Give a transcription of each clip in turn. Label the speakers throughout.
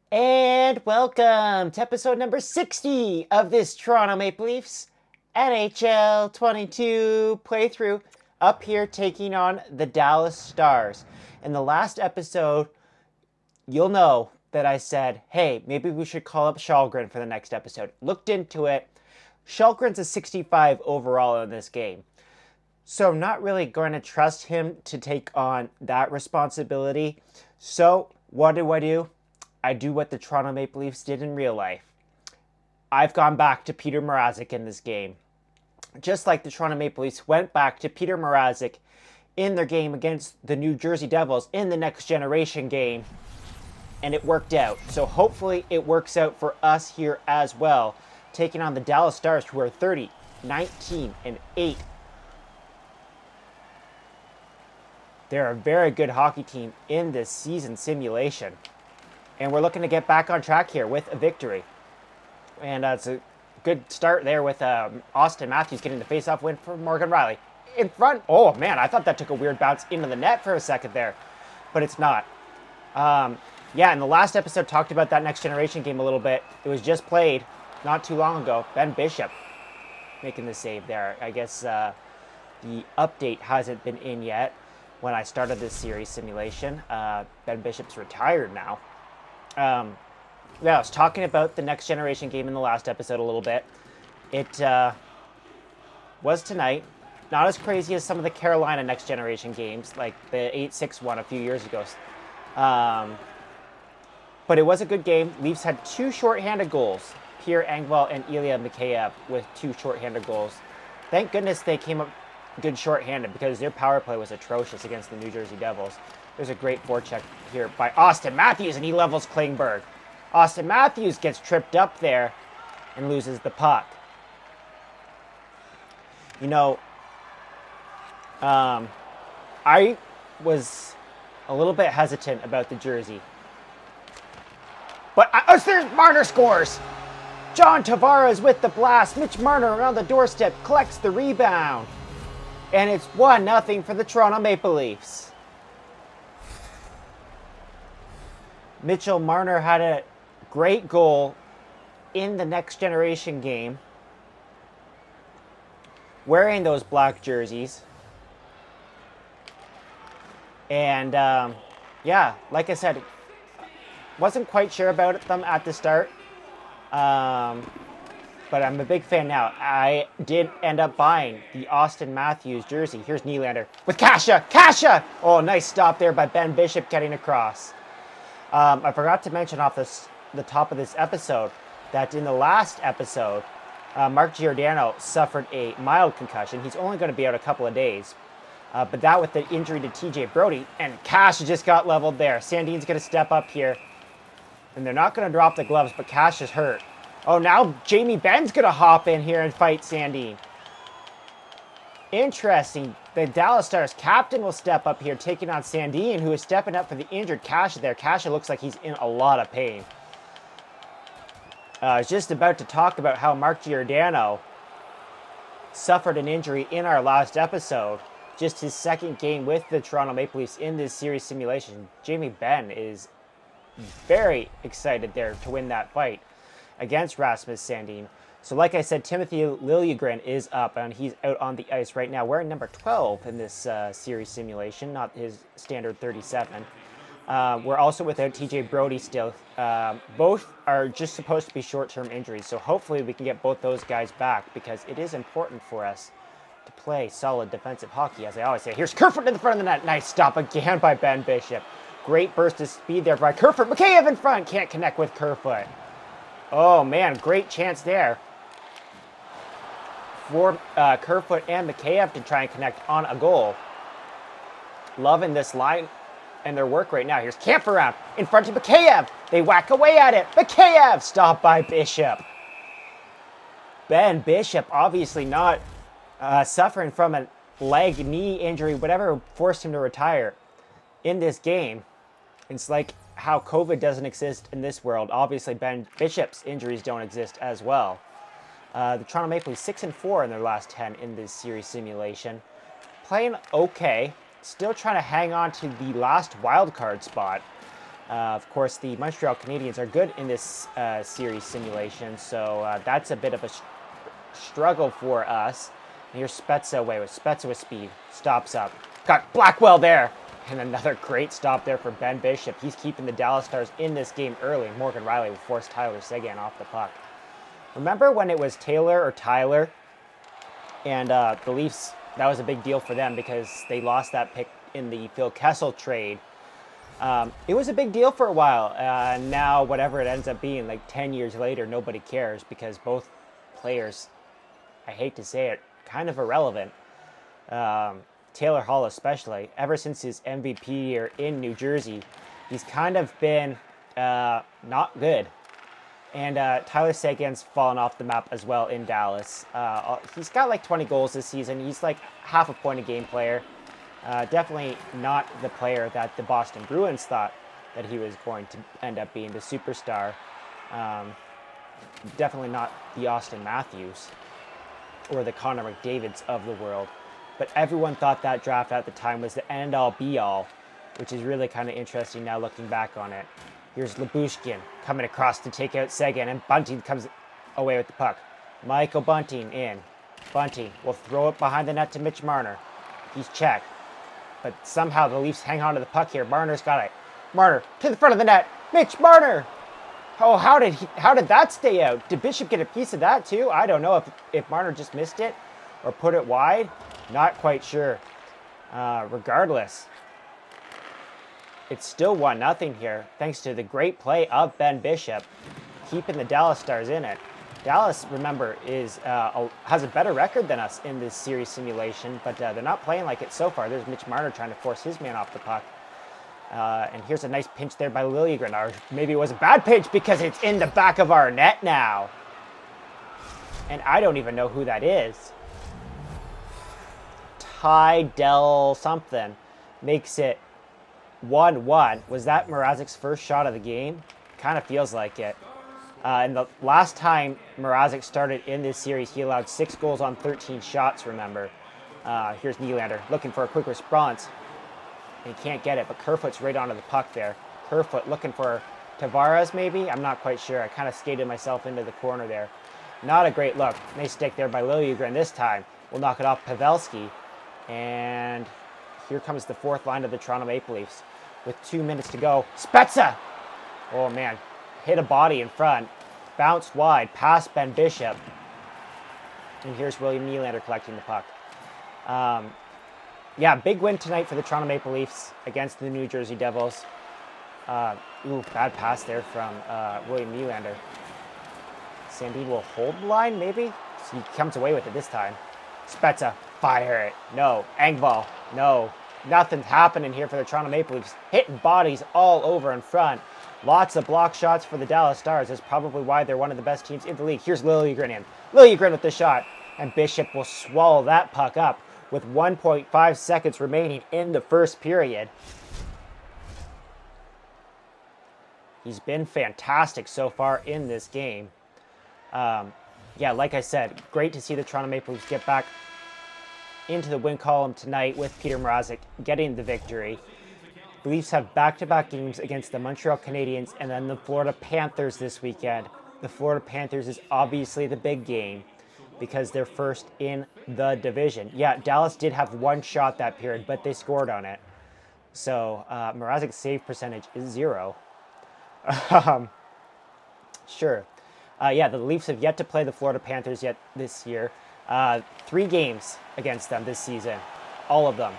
Speaker 1: And welcome to episode number 60 of this Toronto Maple Leafs NHL 22 playthrough, up here taking on the Dallas Stars. In the last episode, you'll know that I said, hey, maybe we should call up Källgren for the next episode. Looked into it. Källgren's a 65 overall in this game. So I'm not really going to trust him to take on that responsibility. So what do? I do what the Toronto Maple Leafs did in real life. I've gone back to Petr Mrazek in this game. Just like the Toronto Maple Leafs went back to Petr Mrazek in their game against the New Jersey Devils in the Next Generation game. And it worked out. So hopefully it works out for us here as well. Taking on the Dallas Stars, who are 30, 19, and 8. They're a very good hockey team in this season simulation. And we're looking to get back on track here with a victory. And it's a good start there with Austin Matthews getting the faceoff win for Morgan Rielly. In front, oh man, I thought that took a weird bounce into the net for a second there. But it's not. Yeah, in the last episode talked about that Next Generation game a little bit. It was just played not too long ago. Ben Bishop making the save there. I guess the update hasn't been in yet when I started this series simulation. Ben Bishop's retired now. Yeah, I was talking about the Next Generation game in the last episode a little bit. It was tonight. Not as crazy as some of the Carolina Next Generation games, like the 8-6 a few years ago. But it was a good game. Leafs had 2 shorthanded goals. Pierre Engvall and Ilya Mikheyev with 2 shorthanded goals. Thank goodness they came up good shorthanded because their power play was atrocious against the New Jersey Devils. There's a great forecheck here by Austin Matthews, and he levels Klingberg. Austin Matthews gets tripped up there and loses the puck. You know, I was a little bit hesitant about the jersey. But there's Marner scores! John Tavares with the blast. Mitch Marner around the doorstep collects the rebound. And it's 1-0 for the Toronto Maple Leafs. Mitchell Marner had a great goal in the Next Generation game, wearing those black jerseys. And yeah, like I said, wasn't quite sure about them at the start, but I'm a big fan now. I did end up buying the Austin Matthews jersey. Here's Nylander with Kasha! Oh, nice stop there by Ben Bishop getting across. I forgot to mention off the top of this episode that in the last episode, Mark Giordano suffered a mild concussion. He's only going to be out a couple of days. But that with the injury to TJ Brodie, and Cash just got leveled there. Sandin's going to step up here. And they're not going to drop the gloves, but Cash is hurt. Oh, now Jamie Benn's going to hop in here and fight Sandin. Interesting. The Dallas Stars captain will step up here, taking on Sandin, who is stepping up for the injured Kasha there. Kasha looks like he's in a lot of pain. I was just about to talk about how Mark Giordano suffered an injury in our last episode. Just his second game with the Toronto Maple Leafs in this series simulation. Jamie Benn is very excited there to win that fight against Rasmus Sandin. So like I said, Timothy Liljegren is up, and he's out on the ice right now, wearing number 12 in this series simulation, not his standard 37. We're also without TJ Brodie still. Both are just supposed to be short-term injuries, so hopefully we can get both those guys back, because it is important for us to play solid defensive hockey, as I always say. Here's Kerfoot in the front of the net. Nice stop again by Ben Bishop. Great burst of speed there by Kerfoot. Mikheyev in front. Can't connect with Kerfoot. Oh, man. Great chance there for Kerfoot and Mikheyev to try and connect on a goal. Loving this line and their work right now. Here's Kampf around in front of Mikheyev. They whack away at it. Mikheyev stopped by Bishop. Ben Bishop obviously not suffering from a leg, knee injury, whatever forced him to retire in this game. It's like how COVID doesn't exist in this world. Obviously, Ben Bishop's injuries don't exist as well. The Toronto Maple Leafs 6-4 in their last 10 in this series simulation. Playing okay. Still trying to hang on to the last wild card spot. Of course, the Montreal Canadiens are good in this series simulation, so that's a bit of a struggle for us. And here's Spezza away with Spezza with speed. Stops up. Got Blackwell there. And another great stop there for Ben Bishop. He's keeping the Dallas Stars in this game early. Morgan Riley will force Tyler Seguin off the puck. Remember when it was Taylor or Tyler? And the Leafs, that was a big deal for them because they lost that pick in the Phil Kessel trade. It was a big deal for a while. Now, whatever it ends up being, like 10 years later, nobody cares because both players, I hate to say it, kind of irrelevant. Taylor Hall especially, ever since his MVP year in New Jersey, he's kind of been not good. And Tyler Seguin's fallen off the map as well in Dallas. He's got like 20 goals this season. He's like half a point a game player. Definitely not the player that the Boston Bruins thought that he was going to end up being, the superstar. Definitely not the Austin Matthews or the Connor McDavids of the world. But everyone thought that draft at the time was the end-all be-all, which is really kind of interesting now looking back on it. Here's Lyubushkin coming across to take out Seguin, and Bunting comes away with the puck. Michael Bunting in. Bunting will throw it behind the net to Mitch Marner. He's checked. But somehow the Leafs hang on to the puck here. Marner's got it. Marner to the front of the net. Mitch Marner! Oh, how did that stay out? Did Bishop get a piece of that too? I don't know if Marner just missed it or put it wide. Not quite sure. Regardless, it's still 1-0 here, thanks to the great play of Ben Bishop, keeping the Dallas Stars in it. Dallas, remember, has a better record than us in this series simulation, but they're not playing like it so far. There's Mitch Marner trying to force his man off the puck. And here's a nice pinch there by Liljegren. Or maybe it was a bad pinch because it's in the back of our net now. And I don't even know who that is. Tydell something makes it 1-1. Was that Mrazek's first shot of the game? Kind of feels like it. And the last time Mrazek started in this series, he allowed 6 goals on 13 shots, remember. Here's Nylander looking for a quick response. And he can't get it, but Kerfoot's right onto the puck there. Kerfoot looking for Tavares, maybe? I'm not quite sure. I kind of skated myself into the corner there. Not a great look. Nice stick there by Liljegren this time. We'll knock it off Pavelski. And here comes the fourth line of the Toronto Maple Leafs with 2 minutes to go. Spezza! Oh, man. Hit a body in front. Bounced wide. Past Ben Bishop. And here's William Nylander collecting the puck. Yeah, big win tonight for the Toronto Maple Leafs against the New Jersey Devils. Bad pass there from William Nylander. Sandin will hold the line, maybe? So he comes away with it this time. Spezza, fire it. No. Engvall, no. Nothing's happening here for the Toronto Maple Leafs. Hitting bodies all over in front. Lots of block shots for the Dallas Stars. That's probably why they're one of the best teams in the league. Here's Liljegren in. Liljegren with the shot. And Bishop will swallow that puck up with 1.5 seconds remaining in the first period. He's been fantastic so far in this game. Yeah, like I said, great to see the Toronto Maple Leafs get back into the win column tonight with Petr Mrazek getting the victory. The Leafs have back-to-back games against the Montreal Canadiens and then the Florida Panthers this weekend. The Florida Panthers is obviously the big game because they're first in the division. Yeah, Dallas did have one shot that period, but they scored on it. So Mrazek's save percentage is 0. Sure. Yeah, the Leafs have yet to play the Florida Panthers yet this year. 3 games against them this season. All of them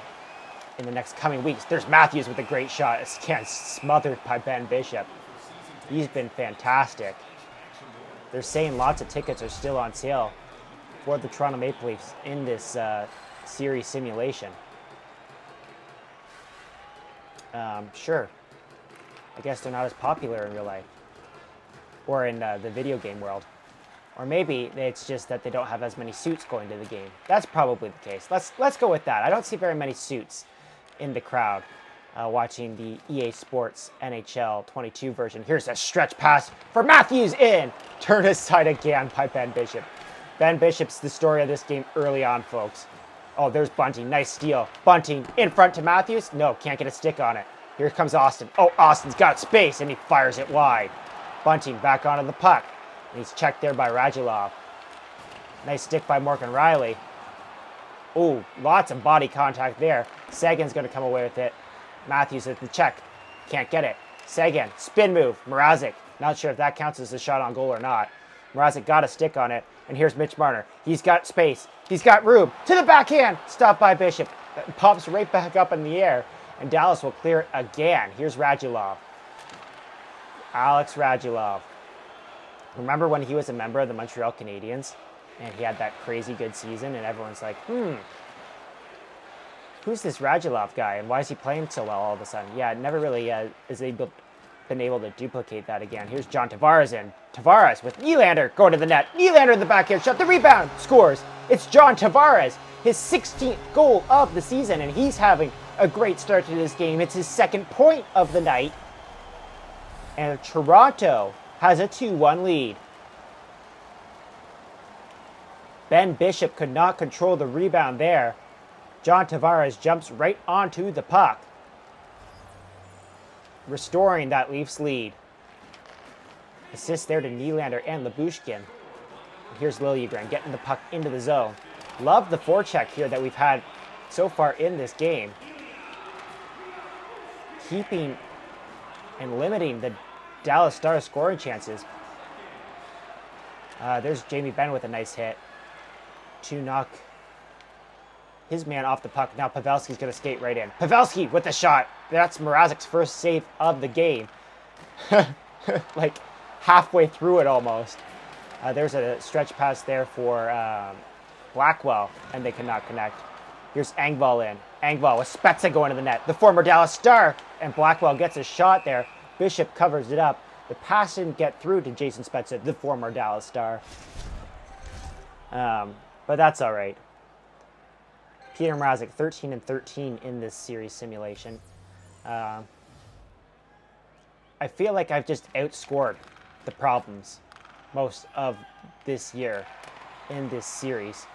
Speaker 1: in the next coming weeks. There's Matthews with a great shot. It's smothered by Ben Bishop. He's been fantastic. They're saying lots of tickets are still on sale for the Toronto Maple Leafs in this series simulation. Sure. I guess they're not as popular in real life. Or in the video game world. Or maybe it's just that they don't have as many suits going to the game. That's probably the case. Let's go with that. I don't see very many suits in the crowd watching the EA Sports NHL 22 version. Here's a stretch pass for Matthews in. Turn aside again by Ben Bishop. Ben Bishop's the story of this game early on, folks. Oh, there's Bunting. Nice steal. Bunting in front to Matthews. No, can't get a stick on it. Here comes Austin. Oh, Austin's got space, and he fires it wide. Bunting back onto the puck. And he's checked there by Radulov. Nice stick by Morgan Riley. Ooh, lots of body contact there. Sagan's going to come away with it. Matthews at the check. Can't get it. Sagan, spin move. Mrazek. Not sure if that counts as a shot on goal or not. Mrazek got a stick on it. And here's Mitch Marner. He's got space. He's got room. To the backhand. Stopped by Bishop. Pops right back up in the air. And Dallas will clear it again. Here's Radulov. Alex Radulov. Remember when he was a member of the Montreal Canadiens? And he had that crazy good season, and everyone's like, who's this Radulov guy, and why is he playing so well all of a sudden? Yeah, never really been able to duplicate that again. Here's John Tavares in. Tavares with Nylander going to the net. Nylander in the backhand shot. The rebound. Scores. It's John Tavares. His 16th goal of the season, and he's having a great start to this game. It's his second point of the night. And Toronto has a 2-1 lead. Ben Bishop could not control the rebound there. John Tavares jumps right onto the puck, restoring that Leafs lead. Assist there to Nylander and Lyubushkin. Here's Liljegren getting the puck into the zone. Love the forecheck here that we've had so far in this game. Keeping and limiting the Dallas Stars scoring chances. There's Jamie Benn with a nice hit to knock his man off the puck. Now Pavelski's going to skate right in. Pavelski with the shot. That's Mrazek's first save of the game. Like halfway through it almost. There's a stretch pass there for Blackwell, and they cannot connect. Here's Engvall in. Engvall with Spezza going to the net. The former Dallas Star, and Blackwell gets a shot there. Bishop covers it up. The pass didn't get through to Jason Spezza, the former Dallas Star. But that's all right. Peter Mrazek, 13-13 in this series simulation. I feel like I've just outscored the problems most of this year in this series.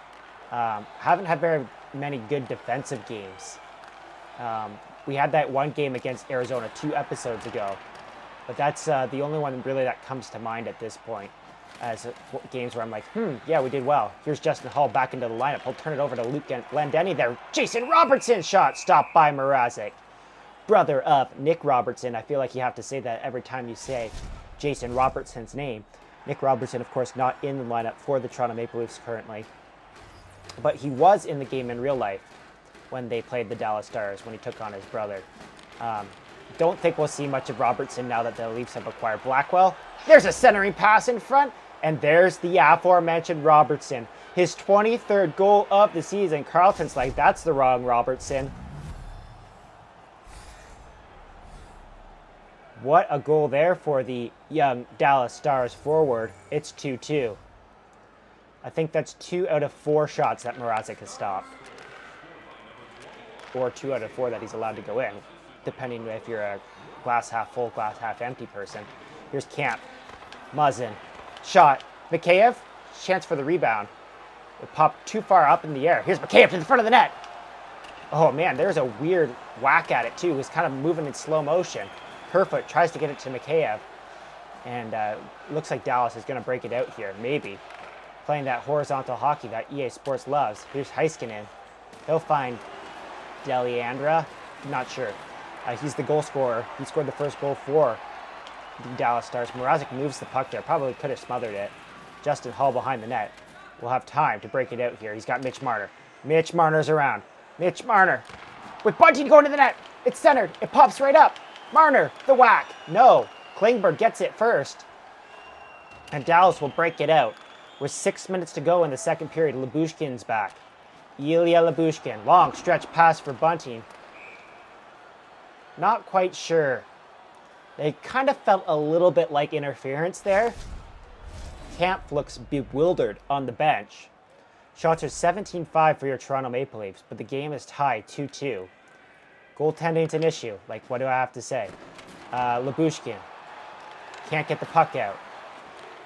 Speaker 1: Haven't had very many good defensive games. We had that one game against Arizona 2 episodes ago, but that's the only one really that comes to mind at this point as games where I'm like, yeah, we did well. Here's Justin Hall back into the lineup. He'll turn it over to Luke Glendening there. Jason Robertson shot stopped by Mrazek. Brother of Nick Robertson. I feel like you have to say that every time you say Jason Robertson's name. Nick Robertson, of course, not in the lineup for the Toronto Maple Leafs currently. But he was in the game in real life when they played the Dallas Stars, when he took on his brother. Don't think we'll see much of Robertson now that the Leafs have acquired Blackwell. There's a centering pass in front, and there's the aforementioned Robertson. His 23rd goal of the season. Carlton's like, that's the wrong Robertson. What a goal there for the young Dallas Stars forward. It's 2-2. I think that's 2 out of 4 shots that Mrazek has stopped. Or 2 out of 4 that he's allowed to go in, depending if you're a glass half full, glass half empty person. Here's Camp. Muzzin. Shot. Mikheyev. Chance for the rebound. It popped too far up in the air. Here's Mikheyev to the front of the net. Oh man, there's a weird whack at it too. He's kind of moving in slow motion. Kerfoot tries to get it to Mikheyev. And looks like Dallas is going to break it out here. Maybe. Playing that horizontal hockey that EA Sports loves. Here's Heiskanen. He'll find Deliandra. Not sure. He's the goal scorer. He scored the first goal for the Dallas Stars. Mrazek moves the puck there. Probably could have smothered it. Justin Hall behind the net. We'll have time to break it out here. He's got Mitch Marner. Mitch Marner's around. Mitch Marner. With Bunting going to the net. It's centered. It pops right up. Marner, the whack. No. Klingberg gets it first. And Dallas will break it out. With 6 minutes to go in the second period, Lyubushkin's back. Ilya Lyubushkin. Long stretch pass for Bunting. Not quite sure. They kind of felt a little bit like interference there. Camp looks bewildered on the bench. Shots are 17-5 for your Toronto Maple Leafs, but the game is tied 2-2. Goaltending's an issue. Like, what do I have to say? Lyubushkin. Can't get the puck out.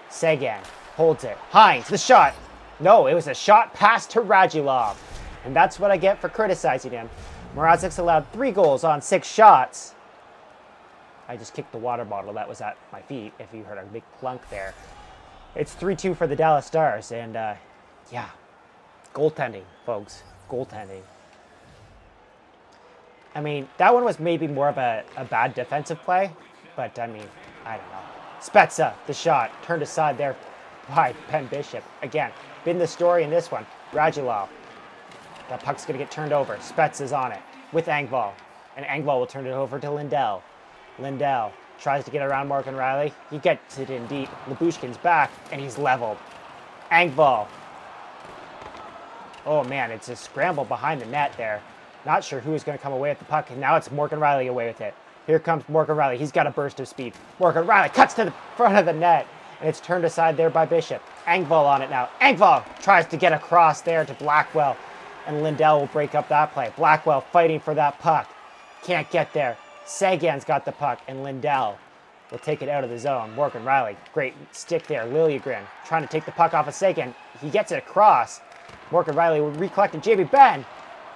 Speaker 1: Sagan holds it. Hines, the shot. No, it was a shot pass to Radulov. And that's what I get for criticizing him. Mrazek's allowed 3 goals on 6 shots. I just kicked the water bottle that was at my feet, if you heard a big plunk there. It's 3-2 for the Dallas Stars, and yeah, goaltending, folks, goaltending. I mean, that one was maybe more of a bad defensive play, but I mean, I don't know. Spezza, the shot, turned aside there by Ben Bishop. Again, been the story in this one. Radulov. That puck's going to get turned over. Spezza's on it with Engvall. And Engvall will turn it over to Lindell. Lindell tries to get around Morgan Riley. He gets it in deep. Lyubushkin's back, and he's leveled. Engvall. Oh, man, it's a scramble behind the net there. Not sure who is going to come away with the puck, and now it's Morgan Riley away with it. Here comes Morgan Riley. He's got a burst of speed. Morgan Riley cuts to the front of the net, and it's turned aside there by Bishop. Engvall on it now. Engvall tries to get across there to Blackwell, and Lindell will break up that play. Blackwell fighting for that puck. Can't get there. Sagan's got the puck, and Lindell will take it out of the zone. Morgan Riley, great stick there. Liljegren trying to take the puck off of Sagan. He gets it across. Morgan Riley will recollect, and J.B. Ben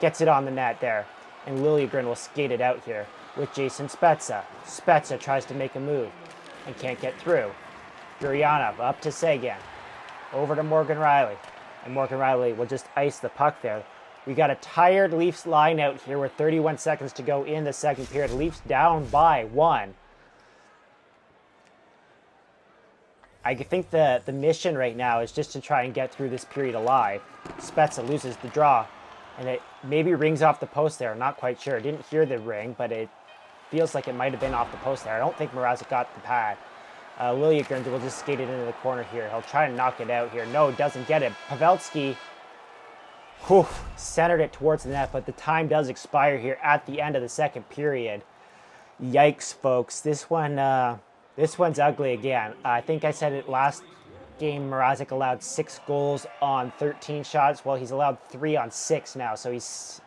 Speaker 1: gets it on the net there. And Liljegren will skate it out here with Jason Spezza. Spezza tries to make a move and can't get through. Guryanov up to Sagan. Over to Morgan Riley. And Morgan Riley will just ice the puck there. We got a tired Leafs line out here with 31 seconds to go in the second period. Leafs down by 1. I think the mission right now is just to try and get through this period alive. Spezza loses the draw, and it maybe rings off the post there. I'm not quite sure. I didn't hear the ring, but it feels like it might have been off the post there. I don't think Mrazek got the pad. Liljegren will just skate it into the corner here. He'll try and knock it out here. No, doesn't get it. Pavelski centered it towards the net, but the time does expire here at the end of the second period. Yikes, folks. This one's ugly again. I think I said it last game. Mrazek allowed 6 goals on 13 shots. Well, he's allowed 3 on 6 now, so he's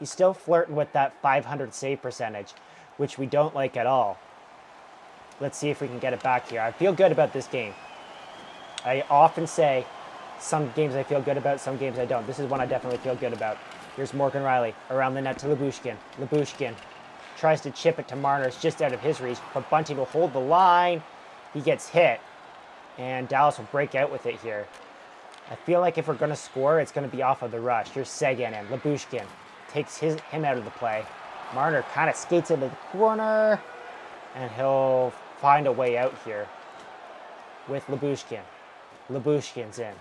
Speaker 1: still flirting with that 500 save percentage, which we don't like at all. Let's see if we can get it back here. I feel good about this game. I often say some games I feel good about, some games I don't. This is one I definitely feel good about. Here's Morgan Riley around the net to Lyubushkin. Lyubushkin tries to chip it to Marner. It's just out of his reach, but Bunting will hold the line. He gets hit, and Dallas will break out with it here. I feel like if we're going to score, it's going to be off of the rush. Here's Sagan in. Lyubushkin takes him out of the play. Marner kind of skates into the corner, and he'll find a way out here with Lyubushkin. Lyubushkin's in.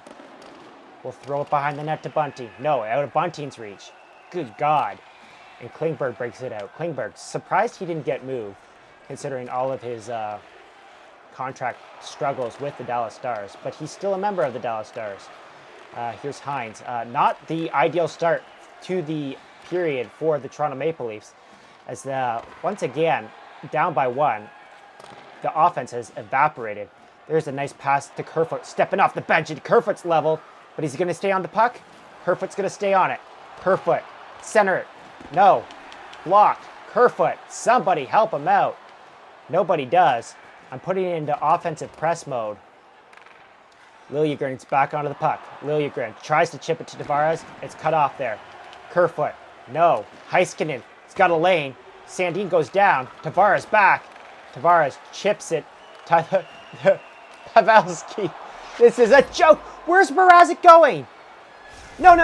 Speaker 1: We'll throw it behind the net to Bunting. No, out of Bunting's reach. Good God. And Klingberg breaks it out. Klingberg, surprised he didn't get moved, considering all of his contract struggles with the Dallas Stars. But he's still a member of the Dallas Stars. Here's Hines. Not the ideal start to the period for the Toronto Maple Leafs. As once again, down by 1, the offense has evaporated. There's a nice pass to Kerfoot, stepping off the bench at Kerfoot's level. But he's going to stay on the puck. Kerfoot's going to stay on it. Kerfoot, center it. No. Blocked. Kerfoot, somebody help him out. Nobody does. I'm putting it into offensive press mode. Liljegren's back onto the puck. Liljegren tries to chip it to Tavares. It's cut off there. Kerfoot, no. Heiskanen, he's got a lane. Sandin goes down. Tavares back. Tavares chips it. Pavelski. This is a joke. Where's Mrazek going? No.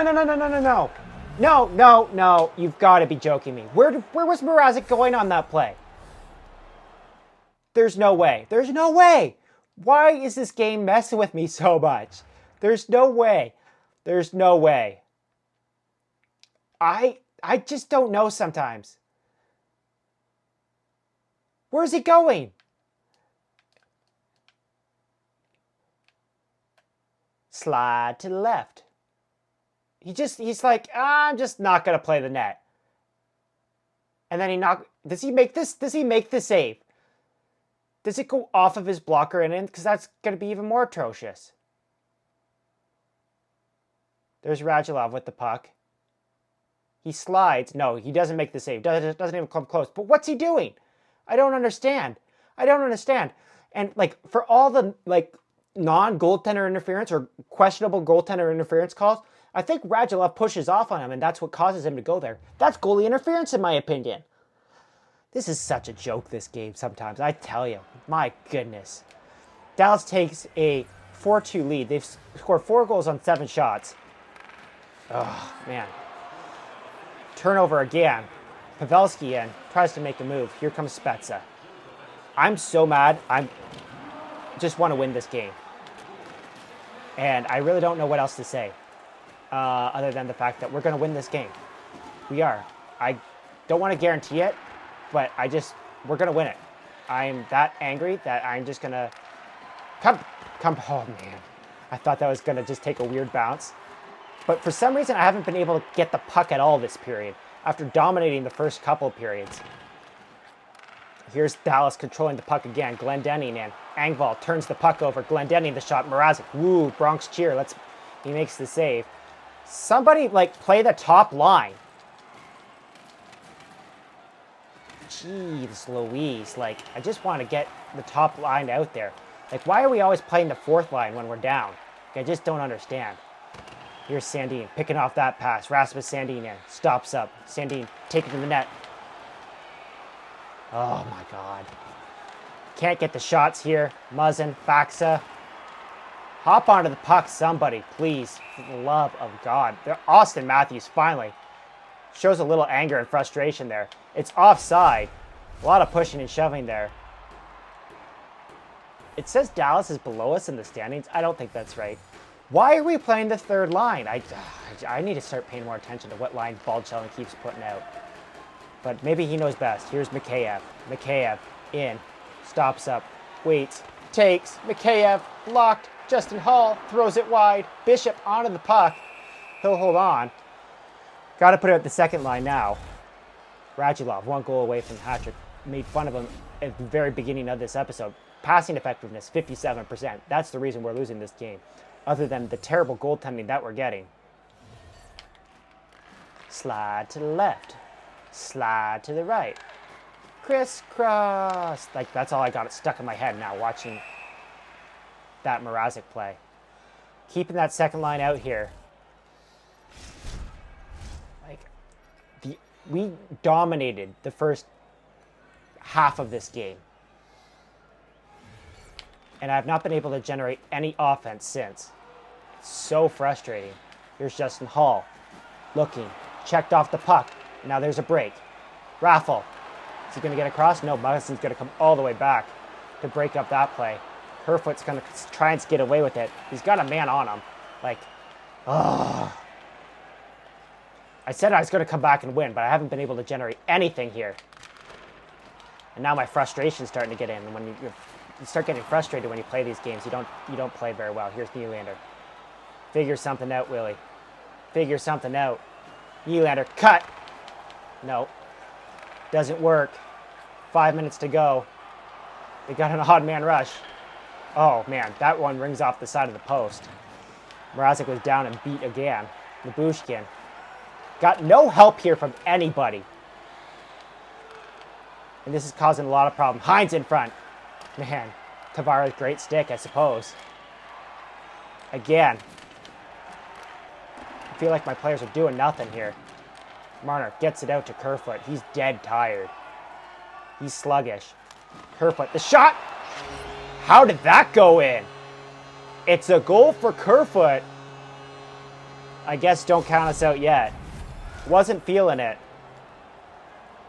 Speaker 1: No. You've got to be joking me. Where was Mrazek going on that play? There's no way. There's no way. Why is this game messing with me so much? There's no way. There's no way. I just don't know sometimes. Where's he going? Slide to the left. He's like, I'm just not going to play the net. And then does he make this? Does he make the save? Does it go off of his blocker and in? Because that's going to be even more atrocious. There's Radulov with the puck. He slides. No, he doesn't make the save. Doesn't even come close. But what's he doing? I don't understand. And for all the non-goaltender interference or questionable goaltender interference calls, I think Radulov pushes off on him, and that's what causes him to go there. That's goalie interference, in my opinion. This is such a joke, this game, sometimes. I tell you. My goodness. Dallas takes a 4-2 lead. They've scored 4 goals on 7 shots. Oh, man. Turnover again. Pavelski in. Tries to make a move. Here comes Spezza. I'm so mad. I just want to win this game. And I really don't know what else to say. Other than the fact that we're going to win this game. We are. I don't want to guarantee it. But we're going to win it. I'm that angry that I'm just going to come. Oh, man. I thought that was going to just take a weird bounce. But for some reason, I haven't been able to get the puck at all this period after dominating the first couple of periods. Here's Dallas controlling the puck again. Glendening in. Engvall turns the puck over. Glendening the shot. Mrazek. Woo, Bronx cheer. He makes the save. Somebody, play the top line. Jeez Louise. I just want to get the top line out there. Why are we always playing the fourth line when we're down? I just don't understand. Here's Sandin picking off that pass. Rasmus Sandin in. Stops up. Sandin taking to the net. Oh, my God. Can't get the shots here. Muzzin, Faxa. Hop onto the puck, somebody, please. For the love of God. Austin Matthews finally shows a little anger and frustration there. It's offside. A lot of pushing and shoving there. It says Dallas is below us in the standings. I don't think that's right. Why are we playing the third line? I need to start paying more attention to what line Baldshellen keeps putting out. But maybe he knows best. Here's Mikheyev. Mikheyev in. Stops up. Waits. Takes. Mikheyev blocked. Justin Hall throws it wide. Bishop onto the puck. He'll hold on. Got to put it at the second line now. Radulov, 1 goal away from hat-trick. Made fun of him at the very beginning of this episode. Passing effectiveness, 57%. That's the reason we're losing this game. Other than the terrible goaltending that we're getting. Slide to the left. Slide to the right. Crisscross. That's all I got stuck in my head now watching that Mrazek play. Keeping that second line out here. We dominated the first half of this game. And I've not been able to generate any offense since. It's so frustrating. Here's Justin Hall. Looking. Checked off the puck. Now there's a break. Raffle. Is he going to get across? No, Mugson's going to come all the way back to break up that play. Kerfoot's going to try and skid away with it. He's got a man on him. I said I was going to come back and win, but I haven't been able to generate anything here. And now my frustration's starting to get in. And when you start getting frustrated when you play these games, you don't play very well. Here's Nylander. Figure something out, Willie. Figure something out. Nylander, cut. No. Doesn't work. 5 minutes to go. They got an odd man rush. Oh, man, that one rings off the side of the post. Mrazek was down and beat again. Lyubushkin. Got no help here from anybody. And this is causing a lot of problems. Hines in front. Man, Tavares, great stick, I suppose. Again. I feel like my players are doing nothing here. Marner gets it out to Kerfoot. He's dead tired. He's sluggish. Kerfoot, the shot! How did that go in? It's a goal for Kerfoot. I guess don't count us out yet. Wasn't feeling it.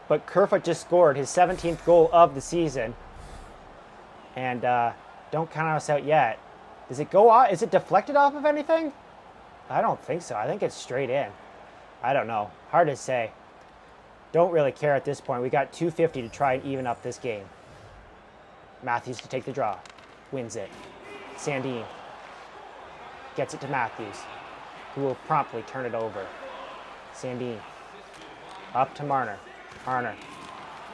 Speaker 1: But Kerfoot just scored his 17th goal of the season. And don't count us out yet. Does it go off? Is it deflected off of anything? I don't think so. I think it's straight in. I don't know. Hard to say. Don't really care at this point. We got 250 to try and even up this game. Matthews to take the draw. Wins it. Sandin gets it to Matthews, who will promptly turn it over. Sandin up to Marner. Marner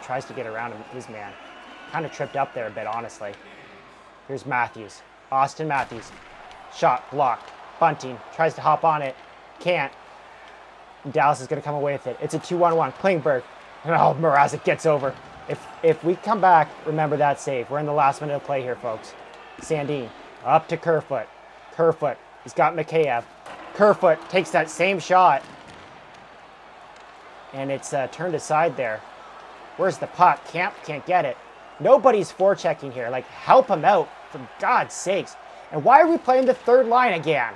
Speaker 1: tries to get around his man. Kind of tripped up there a bit, honestly. Here's Matthews. Austin Matthews. Shot blocked. Bunting tries to hop on it. Can't. Dallas is going to come away with it. It's a 2-1-1. Klingberg. Oh, Mrazek gets over. If we come back, remember that save. We're in the last minute of play here, folks. Sandin up to Kerfoot. Kerfoot. He's got Mikheyev. Kerfoot takes that same shot. And it's turned aside there. Where's the puck? Camp can't get it. Nobody's forechecking here. Like, help him out, for God's sakes. And why are we playing the third line again?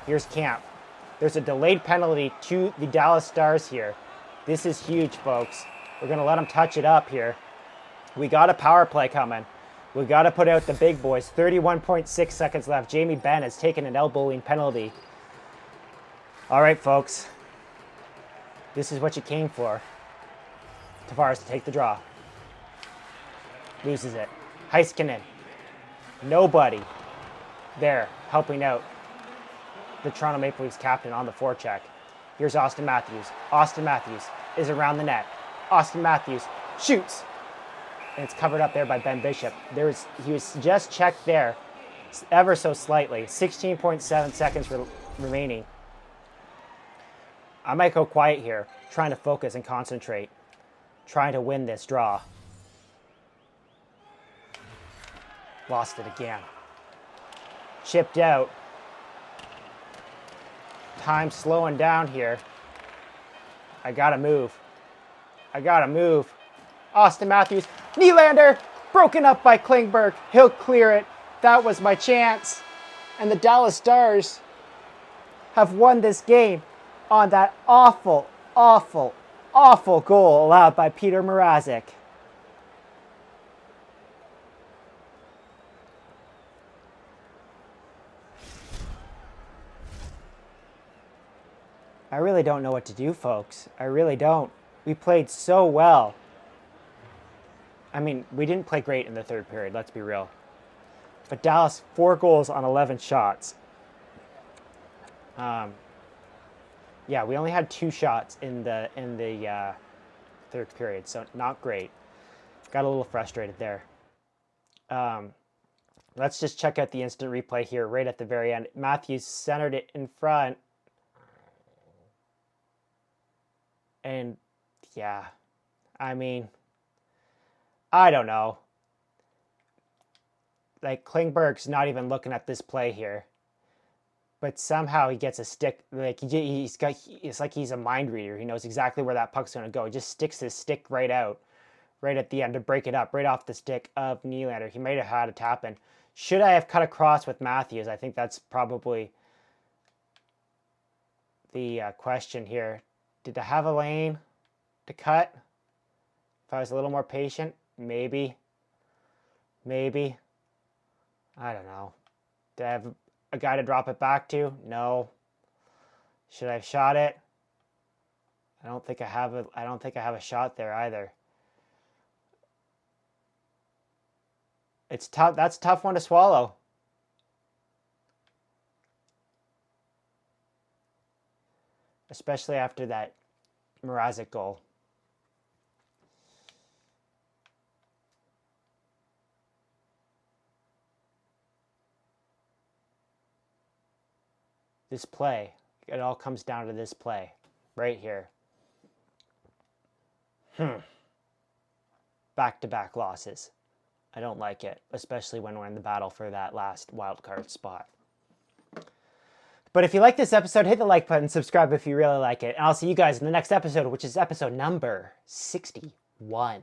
Speaker 1: Here's Camp. There's a delayed penalty to the Dallas Stars here. This is huge, folks. We're going to let them touch it up here. We got a power play coming. We got to put out the big boys. 31.6 seconds left. Jamie Benn has taken an elbowing penalty. All right, folks. This is what you came for. Tavares to take the draw. Loses it. Heiskanen. Nobody there helping out the Toronto Maple Leafs captain on the forecheck. Here's Austin Matthews. Austin Matthews is around the net. Austin Matthews shoots. And it's covered up there by Ben Bishop. He was just checked there ever so slightly. 16.7 seconds remaining. I might go quiet here, trying to focus and concentrate, trying to win this draw. Lost it again. Chipped out. Time slowing down here. I gotta move. I gotta move. Austin Matthews. Nylander. Broken up by Klingberg. He'll clear it. That was my chance. And the Dallas Stars have won this game on that awful, awful, awful goal allowed by Petr Mrazek. I really don't know what to do, folks. I really don't. We played so well. I mean, we didn't play great in the third period, let's be real. But Dallas, 4 goals on 11 shots. Yeah, we only had 2 shots in the third period, so not great. Got a little frustrated there. Let's just check out the instant replay here right at the very end. Matthews centered it in front. And, yeah, I mean, I don't know. Like, Klingberg's not even looking at this play here. But somehow he gets a stick. Like, it's like he's a mind reader. He knows exactly where that puck's going to go. He just sticks his stick right out, right at the end to break it up, right off the stick of Nylander. He might have had a tap in. Should I have cut across with Matthews? I think that's probably the question here. Did I have a lane to cut? If I was a little more patient, maybe. Maybe. I don't know. Did I have a guy to drop it back to? No. Should I have shot it? I don't think I have a shot there either. It's tough. That's a tough one to swallow. Especially after that Mrazek goal. This play, it all comes down to this play right here. Back-to-back losses. I don't like it, especially when we're in the battle for that last wild card spot. But if you like this episode, hit the like button, subscribe if you really like it, and I'll see you guys in the next episode, which is episode number 61.